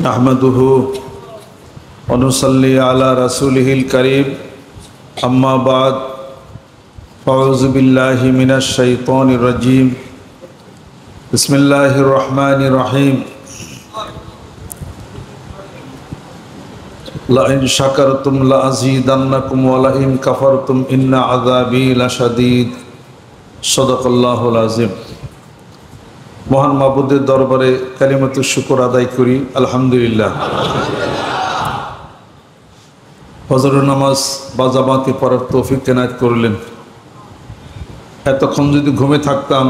नहमदुहु व नुसल्ली अला रसूलिहिल करीम अम्मा बाद फ़अऊज़ु बिल्लाहि मिनश शैतानिर रजीम बिस्मिल्लाहिर रहमानिर रहीम लइन शकरतुम लअज़ीदन्नकुम व लइन कफरतुम इन्ना अज़ाबी लशदीद सदक़ल्लाहुल अज़ीम। महान माबुদের दरबारे কালিমাতুশ শুকর আদায় করি আলহামদুলিল্লাহ। ফজরের নামাজ বা জামাতে পড়ার তৌফিক এনায়েত করলেন। এতক্ষণ যদি ঘুমে থাকতাম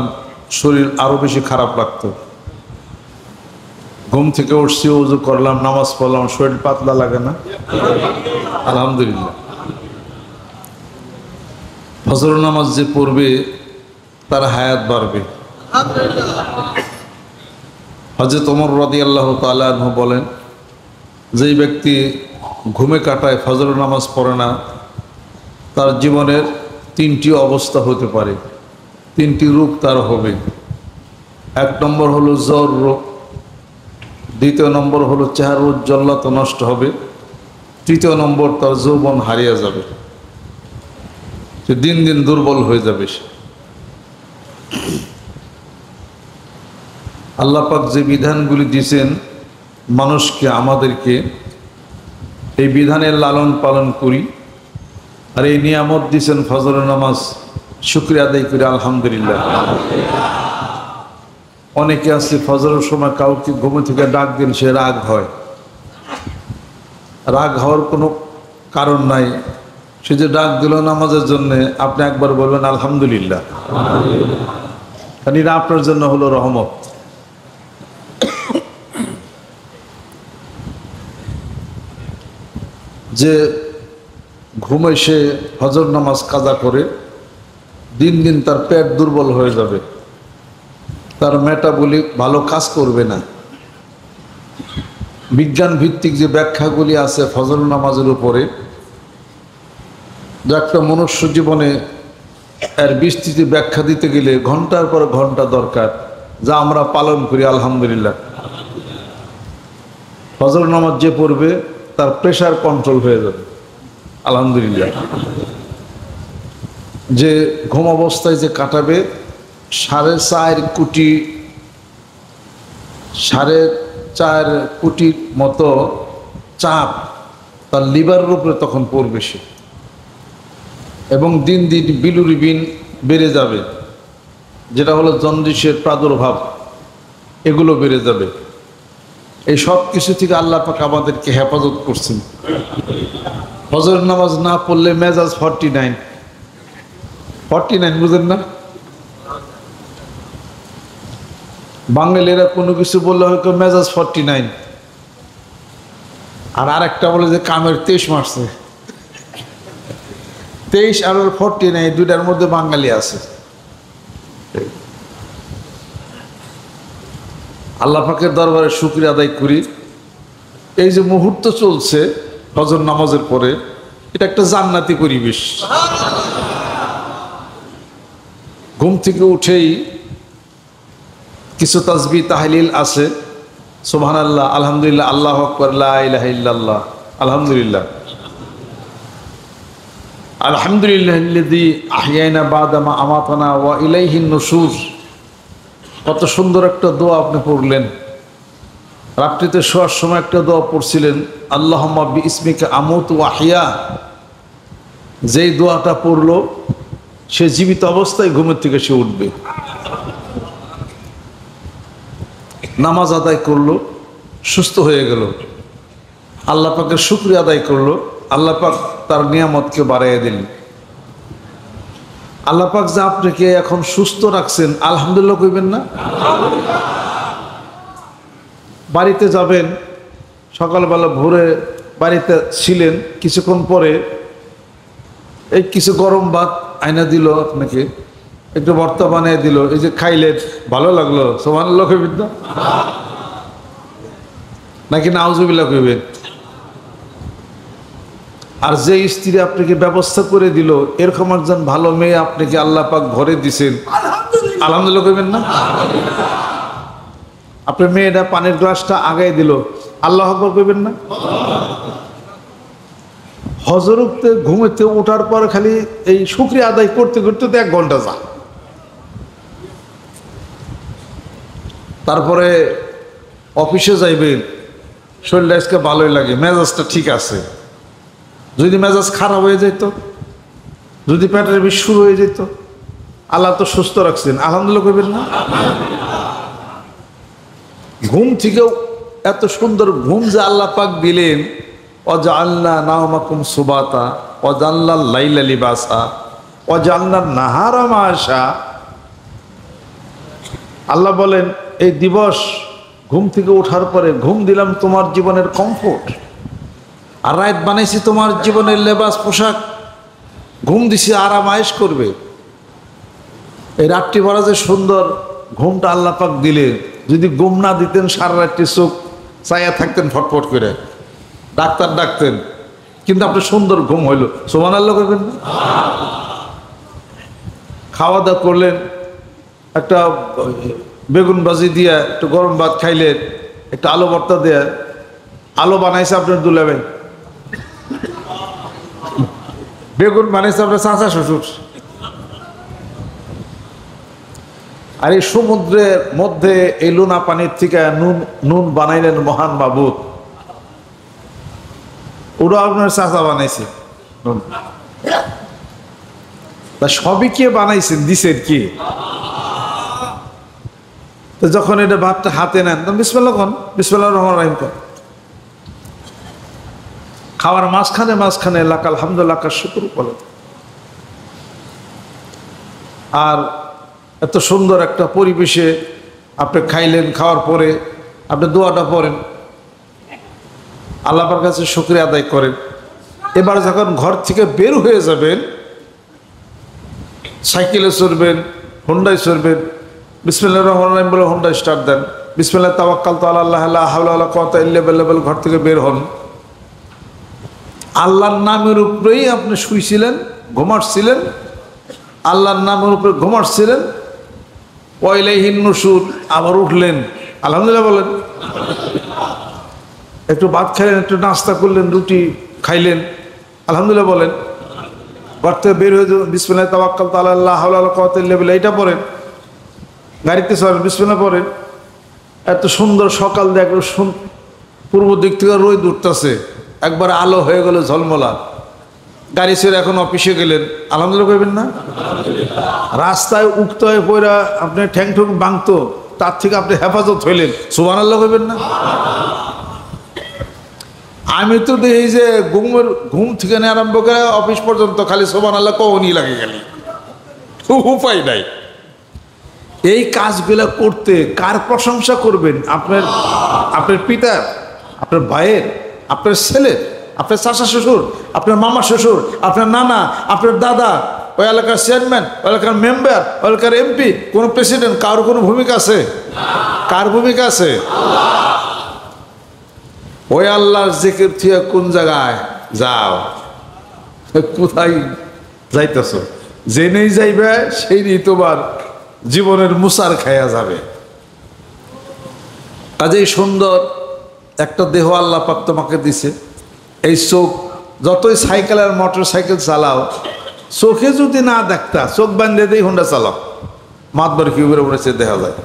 শরীর আরো বেশি খারাপ লাগতো। ঘুম থেকে উঠছি, ওযু করলাম, নামাজ পড়লাম, শরীর পাতলা লাগে না? আলহামদুলিল্লাহ। ফজরের নামাজ যে পড়বে তার হায়াত বাড়বে। হযরত ওমর রাদিয়াল্লাহু তাআলা আনহু বলেন, যেই ব্যক্তি ঘুমে কাটায়, ফজরের নামাজ পড়ে না, তার জীবনের তিনটি অবস্থা হতে পারে, তিনটি রূপ তার হবে। এক নম্বর হলো জ্বর রোগ, দ্বিতীয় নম্বর হলো চেহারার উজ্জ্বলতা নষ্ট হবে, তৃতীয় নম্বর তার যৌবন হারিয়ে যাবে, সে দিন দিন দুর্বল হয়ে যাবে। আল্লাহ পাক যে বিধানগুলি দিয়েছেন মানুষকে, আমাদেরকে, এই বিধানের লালন পালন করি। আর এই নিয়ামত দিয়েছেন ফজরের নামাজ, শুকরিয়া আদায় করি আলহামদুলিল্লাহ। অনেকে আছে ফজরের সময় কাউকে ঘুম থেকে ডাক দিন, সে রাগ হয়। রাগ হওয়ার কোনো কারণ নাই, সে যে ডাক দিল নামাজের জন্য, আপনি একবার বলবেন আলহামদুলিল্লাহ, কারণ এটা আপনার জন্য হলো রহমত। যে ঘুমে সে ফজর নামাজ কাজা করে, দিন দিন তার পেট দুর্বল হয়ে যাবে, তার মেটাবলিক ভালো কাজ করবে না। বিজ্ঞান ভিত্তিক যে ব্যাখ্যাগুলি আছে ফজর নামাজের উপরে, যে একটা মনুষ্য জীবনে এর বিস্তৃতি ব্যাখ্যা দিতে গেলে ঘন্টার পর ঘন্টা দরকার, যা আমরা পালন করি আলহামদুলিল্লাহ। ফজর নামাজ যে পড়বে তার প্রেশার কন্ট্রোল হয়ে যাবে আলহামদুলিল্লাহ। যে ঘুম অবস্থায় যে কাটাবে, 4.5 কোটির মতো চাপ তার লিভারের উপরে তখন পড়বে সে, এবং দিন দিন বিলুরিবিন বেড়ে যাবে, যেটা হলো জন্ডিসের প্রাদুর্ভাব, এগুলো বেড়ে যাবে। এই সব কিছু থেকে আল্লাহ পাক আমাদেরকে হেফাজত করছেন। ফজর নামাজ না পড়লে মেজাজ 49 বুঝেন না? বাঙালিরা কোনো কিছু বললে হয়তো মেজাজ 49, আর আরেকটা বলে যে কামের 23 মারছে। 23 আর 49, দুইটার মধ্যে বাঙালি আছে। আল্লাহ পাকের দরবারে শুকরিয়া আদায় করি। এই যে মুহূর্ত চলছে ফজর নামাজের পরে, এটা একটা জান্নাতি পরিবেশ। ঘুম থেকে উঠেই কিছু তাসবিহ তাহলিল আছে, সুবহানাল্লাহ, আলহামদুলিল্লাহ, আল্লাহু আকবার, লা ইলাহা ইল্লাল্লাহ, আলহামদুলিল্লাহ, আলহামদুলিল্লাহিল্লাযী আহইয়ানা বাদা মা আমাতানা ওয়া ইলাইহিন নুশুর। কত সুন্দর একটা দোয়া আপনি পড়লেন। রাত্রিতে শোয়ার সময় একটা দোয়া পড়ছিলেন, আল্লাহুম্মা বিইসমিকা আমুতু ওয়া আহইয়া। যেই দোয়াটা পড়লো, সে জীবিত অবস্থায় ঘুমের থেকে সে উঠবে। নামাজ আদায় করলো, সুস্থ হয়ে গেল, আল্লাহ পাকের শুকরিয়া আদায় করলো, আল্লাহ পাক তার নিয়ামতকে বাড়াইয়া দিলেন। আল্লাহ পাক যে আপনাকে এখন সুস্থ রাখছেন, আলহামদুলিল্লাহ কইবেন না? বাড়িতে যাবেন, সকালবেলা ভোরে বাড়িতে ছিলেন, কিছুক্ষণ পরে এই কিছু গরম ভাত আইনা দিল আপনাকে, একটু ভর্তা বানিয়ে দিল, এই যে খাইলেন, ভালো লাগলো, সুবহানাল্লাহ কইবেন না? নাকি নাউজুবিল্লাহ কইবেন? আর যে স্ত্রী আপনাকে ব্যবস্থা করে দিল, এরকম একজন ভালো মেয়ে আপনাকে আল্লাহ পাক ঘরে দিছেন, আলহামদুলিল্লাহ কইবেন না? আপনার মেয়েটা পানির গ্লাসটা আগায় দিল, আল্লাহ আকবার কইবেন না? হজরতে ঘুমেতে ওঠার পর খালি এই শুকরিয়া আদায় করতে করতে তো 1 ঘন্টা যায়। তারপরে অফিসে যাইবেন, শরীরটা আজকে ভালোই লাগে, মেজাজটা ঠিক আছে। যদি মেজাজ খারাপ হয়ে যেত, যদি পেটের বিষ শুরু হয়ে যেত, আল্লাহ তো সুস্থ রাখছেন, আলহামদুলিল্লাহ কইবেন না? ঘুম থেকেও এত সুন্দর ঘুম যে আল্লাহ পাক দিলেন, ওয়াজআলনা নাওমাকুম সুবাতা ওয়াজআলনা লাইলা লিবাসা ওয়াজআলনা নাহারা মাআশা। আল্লাহ বলেন এই দিবস ঘুম থেকে ওঠার পরে ঘুম দিলাম তোমার জীবনের কমফোর্ট, আর রাত বানাইছি তোমার জীবনের লেবাস পোশাক। ঘুম দিছি আরাম আয়েশ করবে। এই রাতটি বড় যে সুন্দর ঘুমটা আল্লাহ পাক দিলেন, যদি ঘুম না দিতেন সারা রাতটি চোখ চাইয়া থাকতেন ফটফট করে, ডাক্তার ডাকতেন, কিন্তু আপনার সুন্দর ঘুম হইল, সুবহানাল্লাহ কইবেন না? খাওয়া দাওয়া করলেন, একটা বেগুন ভাজি দিয়া একটু গরম ভাত খাইলেন, একটা আলু ভর্তা দেয়া, আলু বানাইছে আপনার দুলাভাই, বেগুন বানাইছে আপনার চাচা শ্বশুর। আর এই সমুদ্রের মধ্যে এই লুনা পানির থেকে নুন বানাইলেন মহান মাবুদ, ওরা আপনার চাচা বানাইছে নুন। তা সবই কে বানাইছেন, দিছেন কি? তো যখন এটা ভাতটা হাতে নেন তখন বিসমিল্লাহ কোন, বিসমিল্লাহির রহমানির রহিম কোন। খাওয়ার মাঝখানে মাঝখানে লাকাল হামদু লাকাল শুকর বলেন। আর এত সুন্দর একটা পরিবেশে আপনি খাইলেন, খাওয়ার পরে আপনি দোয়াটা পড়েন, আল্লাহর কাছে শুকরিয়া আদায় করেন। এবার যখন ঘর থেকে বের হয়ে যাবেন, সাইকেলে চড়বেন, হোন্ডায় চড়বেন, বিসমিল্লাহির রহমানির রহিম বলে হোন্ডা স্টার্ট দেন, বিসমিল্লাহ তাওয়াক্কালতু আলাল্লাহ লা হাওলা ওয়ালা কুওয়াতা ইল্লা বিল্লাহ বলে ঘর থেকে বের হন। আল্লাহর নামের উপরেই আপনি শুইছিলেন, ঘুমাচ্ছিলেন, আল্লাহর নামের উপরে ঘুমাচ্ছিলেন, ওয়া ইলাইহিন নুশুর, আবার উঠলেন, আলহামদুলিল্লাহ বলেন। একটু ভাত খাইলেন, একটু নাস্তা করলেন, রুটি খাইলেন, আলহামদুলিল্লাহ বলেন। ঘর থেকে বের হয়ে যাবেন, বিসমিল্লাহ তাওয়াক্কালতু আলাল্লাহ লা হাওলা ওয়ালা কুওয়াতা ইল্লা বিল্লাহ, এটা পড়েন। গাড়িতে চলেন, বিসমিল্লাহ পড়েন। এত সুন্দর সকাল দিয়ে পূর্ব দিক থেকে রোদ উঠতেছে, একবার আলো হয়ে গেল ঝলমলা। গাড়ি ছেড়ে এখন অফিসে গেলেন, আলহামদুলিল্লাহ কইবেন না? রাস্তায় উক্ত হয়ে পড়া আপনি ঠ্যাং ঠুং ভাঙতো, তার থেকে আপনি হেফাজত হইলেন, সুবহানাল্লাহ কইবেন না? আমি তো দেখি যে ঘুম থেকে আরম্ভ করে অফিস পর্যন্ত খালি সুবহানাল্লাহ কওনি লাগে গেলি, উপায় নাই। এই কাজগুলো করতে কার প্রশংসা করবেন? আপনার পিতার, আপনার ভাইয়ের, আপনার ছেলের, আপনার চাচা শ্বশুর, আপনার মামা শ্বশুর, আপনার নানা, আপনার দাদা, ওই এলাকার চেয়ারম্যান, ওই এলাকার মেম্বার, ওই এলাকার এমপি, কোন প্রেসিডেন্ট, কারো কোনো ভূমিকা আছে? কার ভূমিকা আছে? ওই আল্লাহর জিকির থেকে কোন জায়গায় যাও, কোথায় যাইতেছ, জেনেই যাইবে সেই তোমার জীবনের মুসার খায়া যাবে। কাজেই সুন্দর একটা দেহ আল্লাহ পাক তোমাকে দিছে। এই চোখ, যতই সাইকেল আর মোটর সাইকেল চালাও, চোখে যদি না দেখতা, চোখ বান্ধে দিয়ে হোন্ডা চালাও, মাতবার কি উপরে উড়েছে দেখা যায়।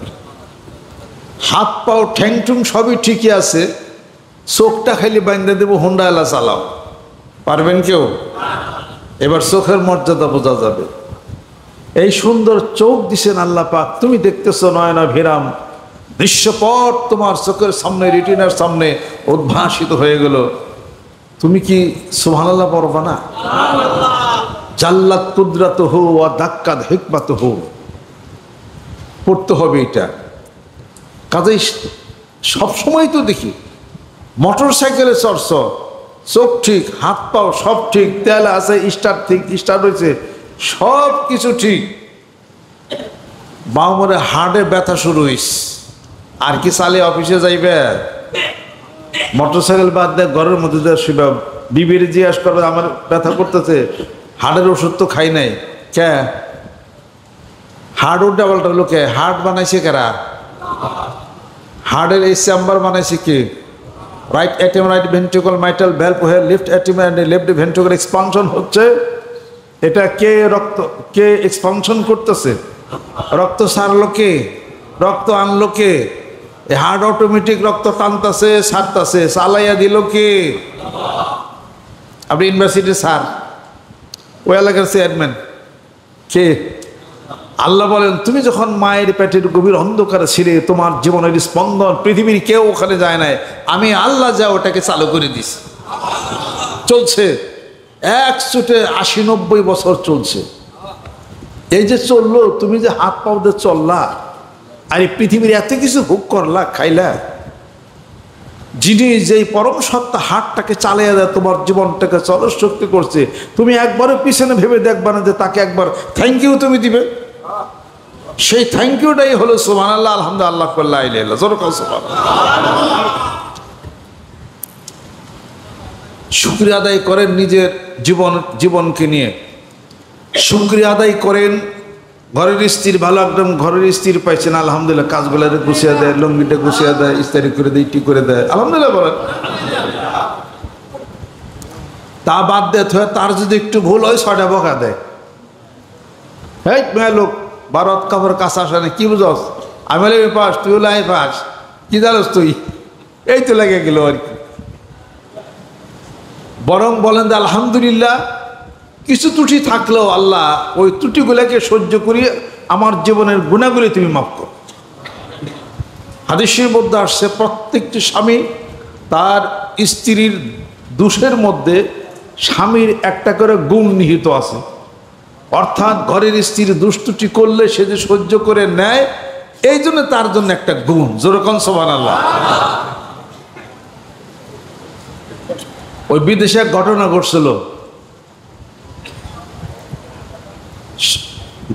হাত পাও ঠ্যাং ঠুং সবই ঠিকই আছে, চোখটা খালি বান্ধে দেবো, হোন্ডা এলা চালাও, পারবেন কেউ? এবার চোখের মর্যাদা বোঝা যাবে। এই সুন্দর চোখ দিছেন আল্লাহ পাক, তুমি দেখতেছো নয়না ভিরাম, দৃশ্যপট তোমার চোখের সামনে, রেটিনার সামনে উদ্ভাসিত হয়ে গেল। তুমি কি সুবহানাল্লাহ পড়বা না? জাল্লাত কুদরাতুহু ওয়া দাক্কাত হিকমাতুহু পড়তে হবে এটা। কাজেই সবসময় তো দেখি মোটর সাইকেলে চড়ছ, চোখ ঠিক, হাত পাও সব ঠিক, তেল আছে, স্টার্ট ঠিক, স্টার্ট হয়েছে, সব কিছু ঠিক, বামরে হার্টে ব্যথা শুরু হইস, আর কি চালে অফিসে যাইবে? মোটর সাইকেল বাদ দেয় ঘরের মধ্যে দিয়ে শুবে, বিবির জিজ্ঞাসা করবে আমার ব্যথা করতেছে, হার্টের ওষুধ তো খাই নাই, কে হার্ট উল্টা পাল্টা লোকে, হার্ট বানাইছে কারা? হার্টের এই চেম্বার বানাইছে কি? Right atrium right ventricle mitral valve হয়ে left atrium and left ventricle expansion হচ্ছে, এটা কে এক্সপানশন করতেছে? রক্ত সারলো কে? রক্ত আনলো কে? হার্ট অটোমেটিক রক্ত টানতেছে, সারতেছে, চালাইয়া দিল কে? আপনি ইউনিভার্সিটির স্যার, ওই এলাকার চেয়ারম্যান কে? আল্লাহ বলেন, তুমি যখন মায়ের পেটের গভীর অন্ধকারে ছিলে, তোমার জীবনের স্পন্দন পৃথিবীর কেউ ওখানে যায় নাই, আমি আল্লাহ যা ওটাকে চালু করে দিছি, চলছে এক চুটে 80-90 বছর চলছে। এই যে চললো, তুমি যে হাত পাও দিয়ে চললা, আর এই পৃথিবীর এত কিছু ভোগ করলা, খাইলা, যিনি যেই পরম সত্তা হাতটাকে চালিয়ে দেয়, তোমার জীবনটাকে চলস শক্তি করছে, তুমি একবারও পিছনে ভেবে দেখবা না যে তাকে একবার থ্যাংক ইউ তুমি দিবে? সেই থ্যাংক ইউটাই হলো সুবহানাল্লাহ, আলহামদুলিল্লাহ, লা ইলাহা ইল্লাল্লাহ, জোরে কও সুবহানাল্লাহ। শুকরিয়া আদায় করেন নিজের জীবনকে নিয়ে, শুকরিয়া আদায় করেন। ঘরের স্ত্রীর ভালো, একদম ঘরের স্ত্রীর পাইছেন, আলহামদুলিল্লাহ, কাজগুলো গুছিয়ে দেয়, লঙ্গিটা গুছিয়ে দেয়, ইস্তারি করে দেয়, টি করে দেয়, আলহামদুলিল্লাহ বলেন। তা বাদ দিয়ে তার যদি একটু ভুল হয় 6টা বকা দেয়, এই মেয়ে লোক ভারত কাপড় কাছে আসে না, কি বুঝস? আমি বলে পাস, তুই হলে পাস, কি জানোস তুই? এই তো লেগে গেল আর কি। বরং বলেন যে আলহামদুলিল্লাহ, কিছু ত্রুটি থাকলেও আল্লাহ ওই ত্রুটিগুলোকে সহ্য করিয়ে আমার জীবনের গুণাগুলি তুমি মাফ করো। হাদিসের মধ্যে আসছে, প্রত্যেকটি স্বামী তার স্ত্রীর দোষের মধ্যে স্বামীর একটা করে গুণ নিহিত আছে, অর্থাৎ ঘরের স্ত্রীর দুষ্টুটি করলে সে যে সহ্য করে নেয়, এই জন্য তার জন্য একটা গুণ, যেরকম সুবহানাল্লাহ। ওই বিদেশে এক ঘটনা ঘটছিল,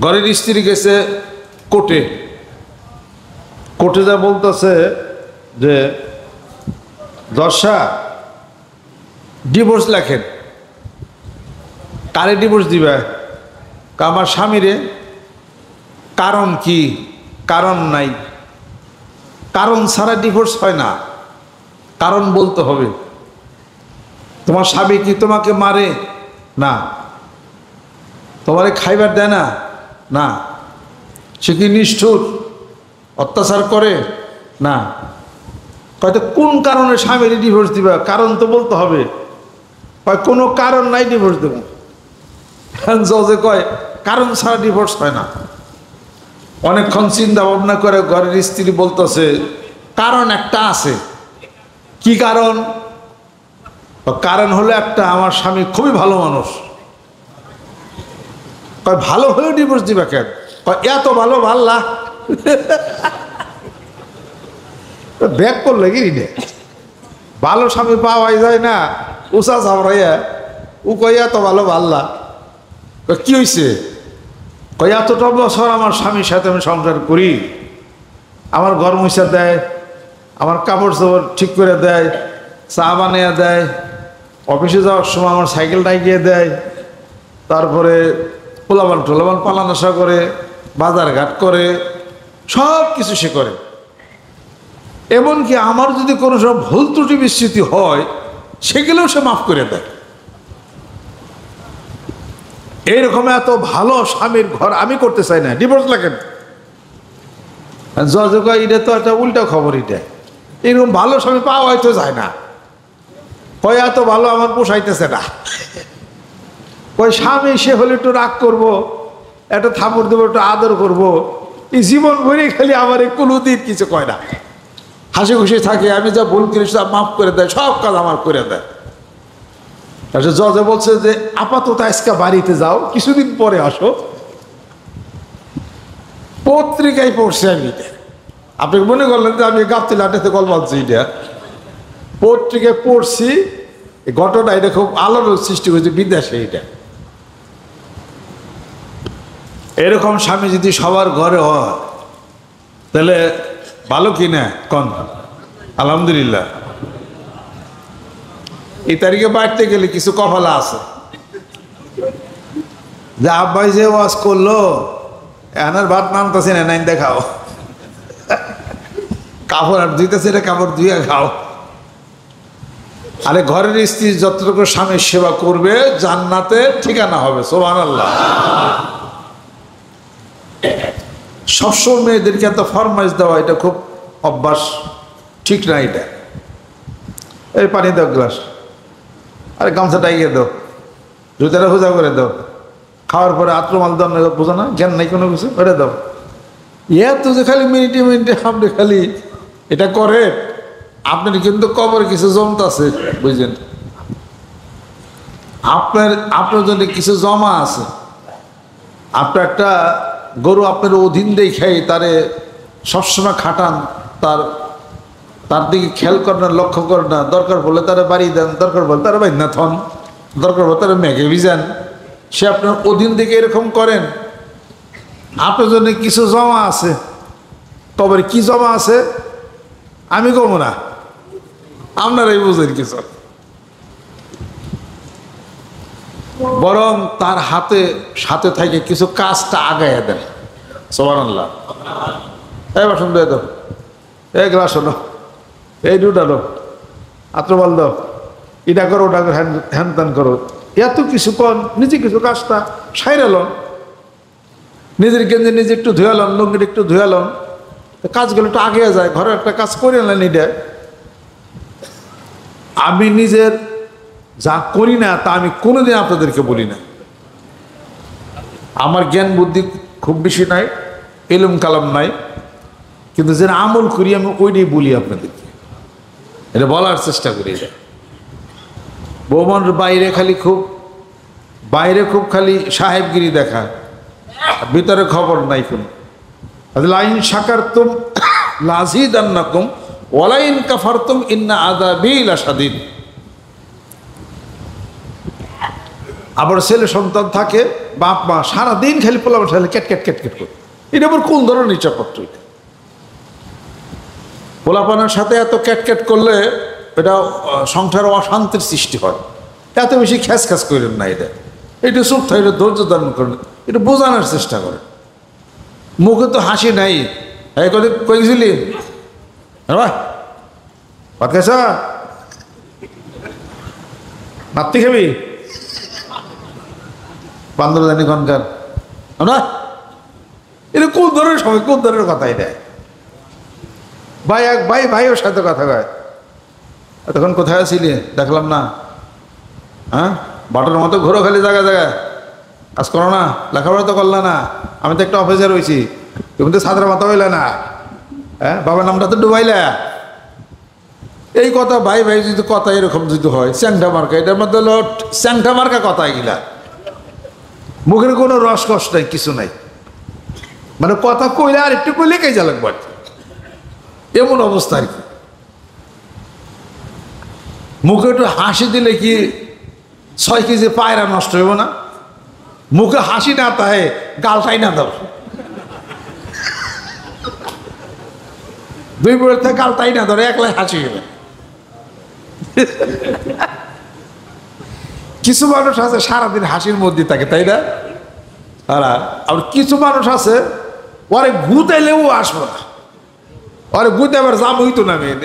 ঘরের স্ত্রী গেছে কোর্টে যা বলতেছে যে দর্শা ডিভোর্স লেখেন। কারে ডিভোর্স দিবে? আমার স্বামীরে। কারণ কি? কারণ নাই, কারণ ছাড়া ডিভোর্স হয় না, কারণ বলতে হবে। তোমার স্বামী কি তোমাকে মারে? না। তোমারে খাইবার দেয় না? না। সে কি নিষ্ঠুর, অত্যাচার করে? না। হয়তো কোন কারণে স্বামীর ডিভোর্স দিবা? কারণ তো বলতে হবে। কোনো কারণ নাই, ডিভোর্স দেব। জজে কয় কারণ ছাড়া ডিভোর্স হয় না। অনেকক্ষণ চিন্তা ভাবনা করে ঘরের স্ত্রী বলতেছে কারণ একটা আছে। কি কারণ? কারণ হলো একটা, আমার স্বামী খুবই ভালো মানুষ। ভালো হলেও ডিভোর্স দিবা কেন? এত ভালো ভাল্লা ব্যাক করলে কি রে? ভালো স্বামী পাওয়াই যায় না, উষা চামড়াইয়া ও কই এত ভালো ভাল্লা। কি হয়েছে? কই এতটা বছর আমার স্বামীর সাথে আমি সংসার করি, আমার ঘর মুছা দেয়, আমার কাপড় চোপড় ঠিক করে দেয়, চা বানিয়ে দেয়, অফিসে যাওয়ার সময় আমার সাইকেলটা এগিয়ে দেয়, তারপরে টোলাবান পালানোসা করে, বাজার ঘাট করে, সব কিছু সে করে। এমনকি আমার যদি কোনো সব ভুল ত্রুটি বিস্মৃতি হয় সেগুলোও সে মাফ করে দেয়। এইরকম এত ভালো স্বামীর ঘর আমি করতে চাই না, ডিভোর্স লাগেন। জজ কয় এটা তো একটা উল্টা খবর, এটা এরকম ভালো স্বামী পাওয়া হয়তো যায় না। কয় এত ভালো আমার পোষাইতেছে না। কয় স্বামী সে হলে একটু রাগ করবো, একটা থাপড় দেবো, একটু আদর করবো, এই জীবন ভরে খালি আমার কোনোদিন কিছু কয় না, হাসি খুশি থাকে। আমি যা ভুল করি সব মাফ করে দেয়, সব কাজ আমার করে দেয়। জজে বলছে যে আপাতত আজকে বাড়িতে যাও, কিছুদিন পরে আসো। পত্রিকায় পড়ছি আমি এটা। আপনি মনে করলেন যে আমি গাপ্তি লাটাতে গল্প বলছি, এটা পত্রিকায় পড়ছি। এই ঘটনা এটা খুব আলোড়ন সৃষ্টি হয়েছে বিদেশে। এটা এরকম স্বামী যদি সবার ঘরে হয় তাহলে ভালো কি না? কন আলহামদুলিল্লাহ। এই তারিখে বাড়তে গেলে কিছু কপালা আছে যে আব্বাই যে ওয়াজ করলো এনার ভাত নামতেছে না, নাই দেখাও, কাপড় আর ধুইতেছে, এটা কাপড় ধুইয়া খাও। আরে ঘরের স্ত্রী যতটুকু স্বামীর সেবা করবে জান্নাতে ঠিকানা হবে। সুবহানাল্লাহ। সবসময় মেয়েদেরকে এত ফরমাইশ দেওয়া এটা খুব অভ্যাস ঠিক না। এটা এই পানি দাও গ্লাস, আরে গামছাটা এগিয়ে দাও, জুতাটা সোজা করে দাও, খাওয়ার পরে আত্মমাল দাও, বোঝো না জ্ঞান নাই কোনো কিছু, ওটা দাও। এত যে খালি মিনিটে মিনিটে আপনি খালি এটা করে, আপনার কিন্তু কবরে কিছু জমতে আছে, বুঝলেন? আপনার জন্য কিছু জমা আছে। আপনার একটা গরু আপনার অধীন দেখাই তারে সবসময় খাটান, তার দিকে খেয়াল করেন না, লক্ষ্য করেন না, দরকার বলে তারা বাড়ি দেন, দরকার বলে তারা বাইনা থন, দরকার বলে তারা মেঘে ভিজান। সে আপনার অধীন দিকে এরকম করেন, আপনার জন্য কিছু জমা আছে। কবরে কি জমা আছে আমি কমো না, আপনারাই বুঝেন কিছু। বরং তার সাথে থেকে কিছু কাজটা আগাইয়া দেন। সুবহানাল্লাহ। এই বাসন দিয়ে দাও, এই গ্লাস হলো, এই দুটালো, আত্মবল দাও, এটা করো, ওটা হ্যান ত্যান করো, এত কিছু কর, নিজে কিছু কাজটা সাইরালন, নিজের গেঞ্জি নিজে একটু ধুয়ালন, লুঙ্গির একটু ধুয়ালন, কাজগুলো একটু আগে যায়। ঘরে একটা কাজ করে নেন। এটা আমি নিজের যা করি না তা আমি কোনোদিন আপনাদেরকে বলি না। আমার জ্ঞান বুদ্ধি খুব বেশি নাই, এলম কালাম নাই, কিন্তু যেটা আমল করি আমি ওইটাই বলি আপনাদেরকে, এটা বলার চেষ্টা করি। এটা বৌমার বাইরে খুব খালি সাহেবগিরি দেখা, ভিতরে খবর নাই কোনো। লাইন শাকারতুম লাযীদান্নাকুম ওয়ালাইন কাফারতুম ইন্না আযাবী লাশাদীদ। আবার ছেলে সন্তান থাকে, বাপ মা সারাদিন খালি পোলাপান খালি ক্যাট করে, এটা আবার কোন ধরনের ইচ্ছাপত্র? এটা পোলাপানের সাথে এত ক্যাট করলে এটা সংসারে অশান্তির সৃষ্টি হয়। এত বেশি খ্যাস করেন না। এটা চুপ থাকে, এটা ধৈর্য ধারণ করেন, এটা বোঝানোর চেষ্টা করেন। মুখে তো হাসি নাই। এই কইছিলি ভাত খাইছ, নাতি খাবি, বান্দর জানি কনকার আমরা, এটা কোন ধরনের সময়, কোন ধরনের কথা? এটা ভাইয়ের সাথে কথা কয়, তখন কোথায় ছিলি দেখলাম না, হ্যাঁ বাটনের মতো ঘোরো খালি জায়গায়, কাজ করো না, লেখাপড়া তো করলে না, আমি তো একটা অফিসার হয়েছি, তুমি তো ছাত্র মাথা হইলে না, হ্যাঁ বাবার নামটা তো ডুবাইলে। এই কথা ভাই যদি কথা এরকম যদি হয়, চ্যাংটা মার্কা, এটার মধ্যে হলো চ্যাংটা মার্কা কথা এগুলা, মুখের কোনো রস কষ্ট নাই, কিছু নাই, মানে কথা কইলে আর একটু কইলে কে যা লাগবে, এমন অবস্থা আর কি। মুখে একটু হাসি দিলে কি 6 কেজি পায়রা নষ্ট হইব না? মুখে হাসি না তাহে গালটাই না দাও, 2 বছর থেকে গালটাই না ধরে একলাই হাসি গেলে। কিছু মানুষ আছে সারাদিন হাসির মধ্যে থাকে, তাই না? আর কিছু মানুষ আছে ওরে গুতাইলেও আসবো না, ওরে গুতে আবার জাম হইতো না, মেয়ে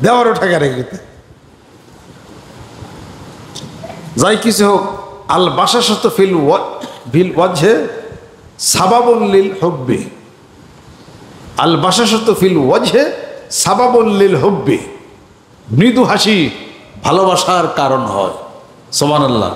দেওয়ারও ঠেকা রেখে। যাই কিছু হোক, আল বাসাশত ফিল ওয়াজহে সাবাবুল লিল হুব্বি, আল বাসাশত ফিল ওয়াজহে সাবাবুল লিল হুব্বি, মৃদু হাসি ভালোবাসার কারণ হয়। সুবহানাল্লাহ।